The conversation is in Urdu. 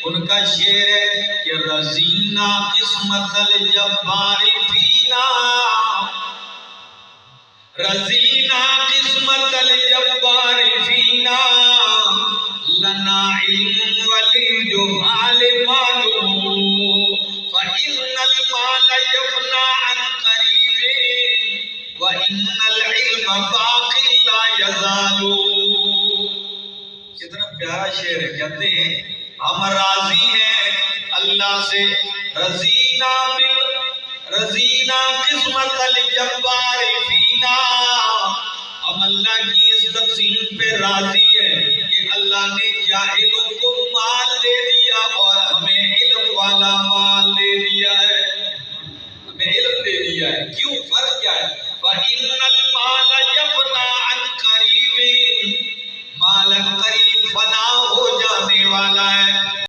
ان کا شعر ہے کہ رضینا قسمت الجبار فینا، رضینا قسمت الجبار فینا، لنا علم وللجہال مال، فإن المال يفنى عن قریب وإن العلم باق لا يزال۔ کتنا پیارا شعر ہے، کہتے ہیں ہم راضی ہیں اللہ سے، رضینا قسمت الجبار فینا، ہم اللہ کی اس تقسیم پہ راضی ہیں کہ اللہ نے جاہلوں کو مال دے دیا اور ہمیں علم والا مال دے دیا ہے، ہمیں علم دے دیا ہے۔ کیوں؟